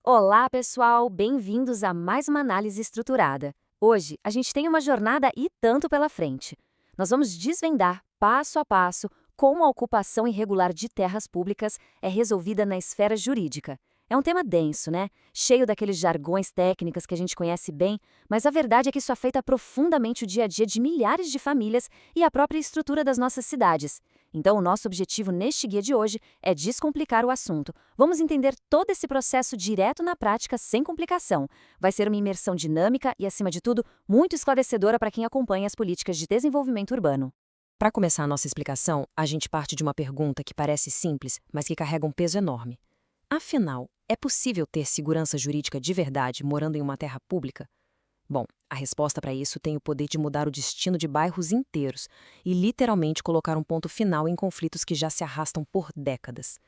Olá, pessoal! Bem-vindos a mais uma análise estruturada. Hoje, a gente tem uma jornada e tanto pela frente. Nós vamos desvendar, passo a passo, como a ocupação irregular de terras públicas é resolvida na esfera jurídica. É um tema denso, né? Cheio daqueles jargões técnicos que a gente conhece bem, mas a verdade é que isso afeta profundamente o dia a dia de milhares de famílias e a própria estrutura das nossas cidades. Então, o nosso objetivo neste guia de hoje é descomplicar o assunto. Vamos entender todo esse processo direto na prática, sem complicação. Vai ser uma imersão dinâmica e, acima de tudo, muito esclarecedora para quem acompanha as políticas de desenvolvimento urbano. Para começar a nossa explicação, a gente parte de uma pergunta que parece simples, mas que carrega um peso enorme. Afinal, é possível ter segurança jurídica de verdade morando em uma terra pública? Bom, a resposta para isso tem o poder de mudar o destino de bairros inteiros e literalmente colocar um ponto final em conflitos que já se arrastam por décadas.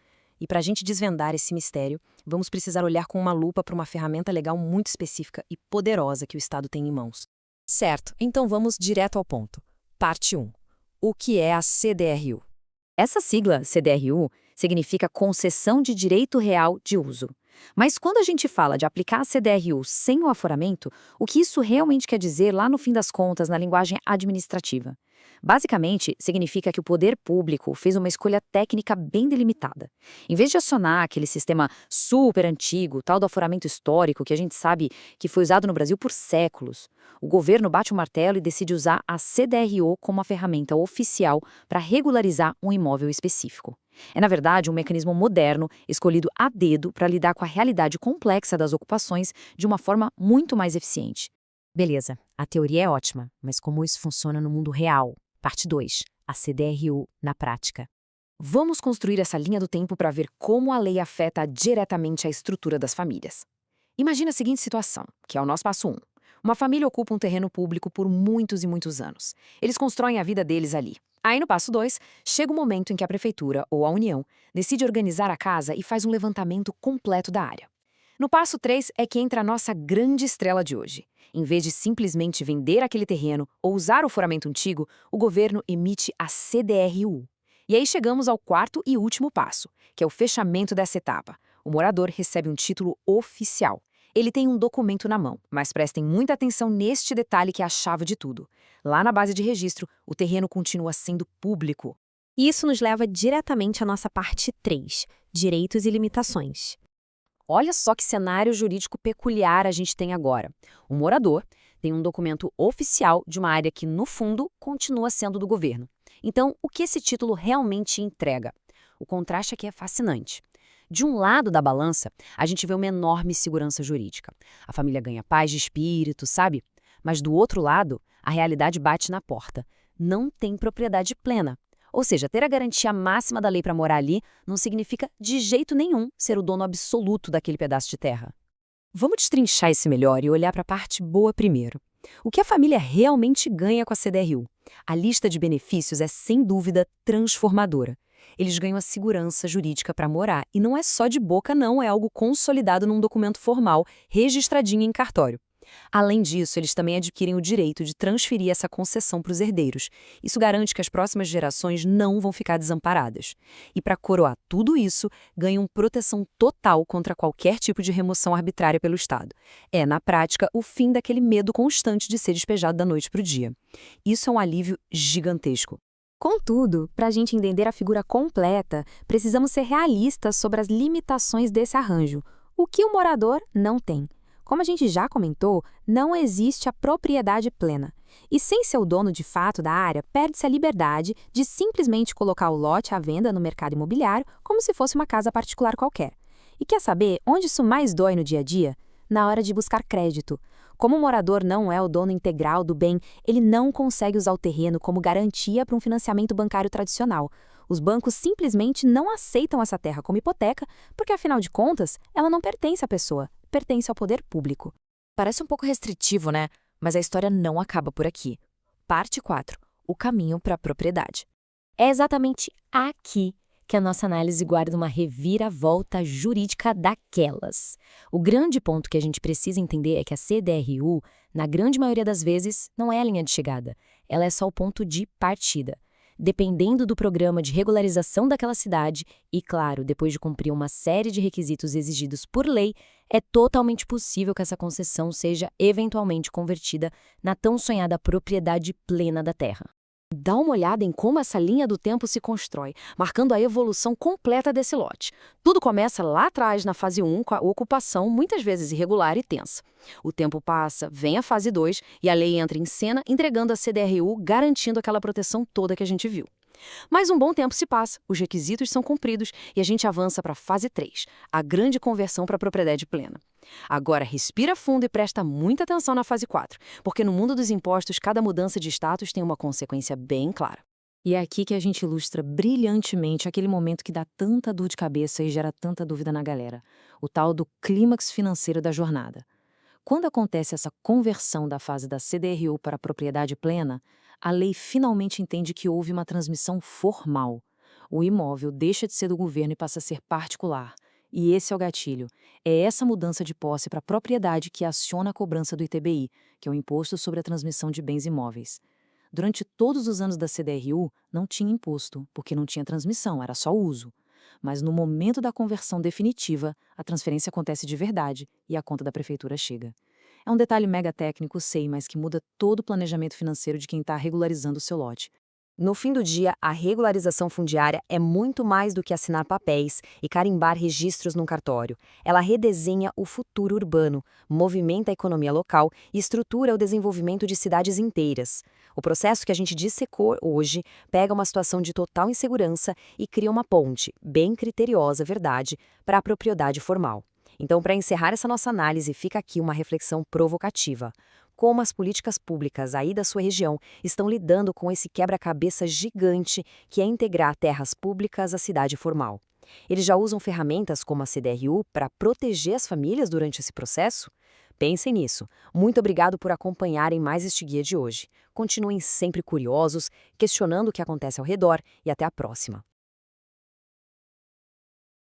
E para a gente desvendar esse mistério, vamos precisar olhar com uma lupa para uma ferramenta legal muito específica e poderosa que o Estado tem em mãos. Certo, então vamos direto ao ponto. Parte 1. O que é a CDRU? Essa sigla, CDRU, significa Concessão de Direito Real de Uso. Mas quando a gente fala de aplicar a CDRU sem o aforamento, o que isso realmente quer dizer lá no fim das contas na linguagem administrativa? Basicamente, significa que o poder público fez uma escolha técnica bem delimitada. Em vez de acionar aquele sistema super antigo, tal do aforamento histórico, que a gente sabe que foi usado no Brasil por séculos, o governo bate o martelo e decide usar a CDRU como uma ferramenta oficial para regularizar um imóvel específico. É, na verdade, um mecanismo moderno, escolhido a dedo para lidar com a realidade complexa das ocupações de uma forma muito mais eficiente. Beleza, a teoria é ótima, mas como isso funciona no mundo real? Parte 2. A CDRU na prática. Vamos construir essa linha do tempo para ver como a lei afeta diretamente a estrutura das famílias. Imagina a seguinte situação, que é o nosso passo 1. Uma família ocupa um terreno público por muitos e muitos anos. Eles constroem a vida deles ali. Aí, no passo 2, chega o momento em que a prefeitura, ou a União, decide organizar a casa e faz um levantamento completo da área. No passo 3 é que entra a nossa grande estrela de hoje. Em vez de simplesmente vender aquele terreno ou usar o foramento antigo, o governo emite a CDRU. E aí chegamos ao quarto e último passo, que é o fechamento dessa etapa. O morador recebe um título oficial. Ele tem um documento na mão, mas prestem muita atenção neste detalhe que é a chave de tudo. Lá na base de registro, o terreno continua sendo público. E isso nos leva diretamente à nossa parte 3, direitos e limitações. Olha só que cenário jurídico peculiar a gente tem agora. O morador tem um documento oficial de uma área que, no fundo, continua sendo do governo. Então, o que esse título realmente entrega? O contraste aqui é fascinante. De um lado da balança, a gente vê uma enorme segurança jurídica. A família ganha paz de espírito, sabe? Mas do outro lado, a realidade bate na porta. Não tem propriedade plena. Ou seja, ter a garantia máxima da lei para morar ali não significa de jeito nenhum ser o dono absoluto daquele pedaço de terra. Vamos destrinchar isso melhor e olhar para a parte boa primeiro. O que a família realmente ganha com a CDRU? A lista de benefícios é, sem dúvida, transformadora. Eles ganham a segurança jurídica para morar, e não é só de boca não, é algo consolidado num documento formal, registradinho em cartório. Além disso, eles também adquirem o direito de transferir essa concessão para os herdeiros. Isso garante que as próximas gerações não vão ficar desamparadas. E para coroar tudo isso, ganham proteção total contra qualquer tipo de remoção arbitrária pelo Estado. É, na prática, o fim daquele medo constante de ser despejado da noite para o dia. Isso é um alívio gigantesco. Contudo, para a gente entender a figura completa, precisamos ser realistas sobre as limitações desse arranjo, o que o morador não tem. Como a gente já comentou, não existe a propriedade plena. E sem ser o dono de fato da área, perde-se a liberdade de simplesmente colocar o lote à venda no mercado imobiliário como se fosse uma casa particular qualquer. E quer saber onde isso mais dói no dia a dia? Na hora de buscar crédito. Como o morador não é o dono integral do bem, ele não consegue usar o terreno como garantia para um financiamento bancário tradicional. Os bancos simplesmente não aceitam essa terra como hipoteca, porque, afinal de contas, ela não pertence à pessoa, pertence ao poder público. Parece um pouco restritivo, né? Mas a história não acaba por aqui. Parte 4. O caminho para a propriedade. É exatamente aqui que a nossa análise guarda uma reviravolta jurídica daquelas. O grande ponto que a gente precisa entender é que a CDRU, na grande maioria das vezes, não é a linha de chegada. Ela é só o ponto de partida. dependendo do programa de regularização daquela cidade e, claro, depois de cumprir uma série de requisitos exigidos por lei, é totalmente possível que essa concessão seja eventualmente convertida na tão sonhada propriedade plena da terra. Dá uma olhada em como essa linha do tempo se constrói, marcando a evolução completa desse lote. Tudo começa lá atrás, na fase 1, com a ocupação, muitas vezes irregular e tensa. O tempo passa, vem a fase 2 e a lei entra em cena, entregando a CDRU, garantindo aquela proteção toda que a gente viu. Mas um bom tempo se passa, os requisitos são cumpridos e a gente avança para a fase 3, a grande conversão para a propriedade plena. Agora respira fundo e presta muita atenção na fase 4, porque no mundo dos impostos cada mudança de status tem uma consequência bem clara. E é aqui que a gente ilustra brilhantemente aquele momento que dá tanta dor de cabeça e gera tanta dúvida na galera, o tal do clímax financeiro da jornada. Quando acontece essa conversão da fase da CDRU para a propriedade plena, a lei finalmente entende que houve uma transmissão formal. O imóvel deixa de ser do governo e passa a ser particular. E esse é o gatilho. É essa mudança de posse para a propriedade que aciona a cobrança do ITBI, que é o Imposto sobre a Transmissão de Bens Imóveis. Durante todos os anos da CDRU, não tinha imposto, porque não tinha transmissão, era só uso. Mas no momento da conversão definitiva, a transferência acontece de verdade e a conta da prefeitura chega. É um detalhe mega técnico, sei, mas que muda todo o planejamento financeiro de quem está regularizando o seu lote. No fim do dia, a regularização fundiária é muito mais do que assinar papéis e carimbar registros num cartório. Ela redesenha o futuro urbano, movimenta a economia local e estrutura o desenvolvimento de cidades inteiras. O processo que a gente dissecou hoje pega uma situação de total insegurança e cria uma ponte, bem criteriosa, verdade, para a propriedade formal. Então, para encerrar essa nossa análise, fica aqui uma reflexão provocativa. Como as políticas públicas aí da sua região estão lidando com esse quebra-cabeça gigante que é integrar terras públicas à cidade formal? Eles já usam ferramentas como a CDRU para proteger as famílias durante esse processo? Pensem nisso. Muito obrigado por acompanharem mais este guia de hoje. Continuem sempre curiosos, questionando o que acontece ao redor e até a próxima.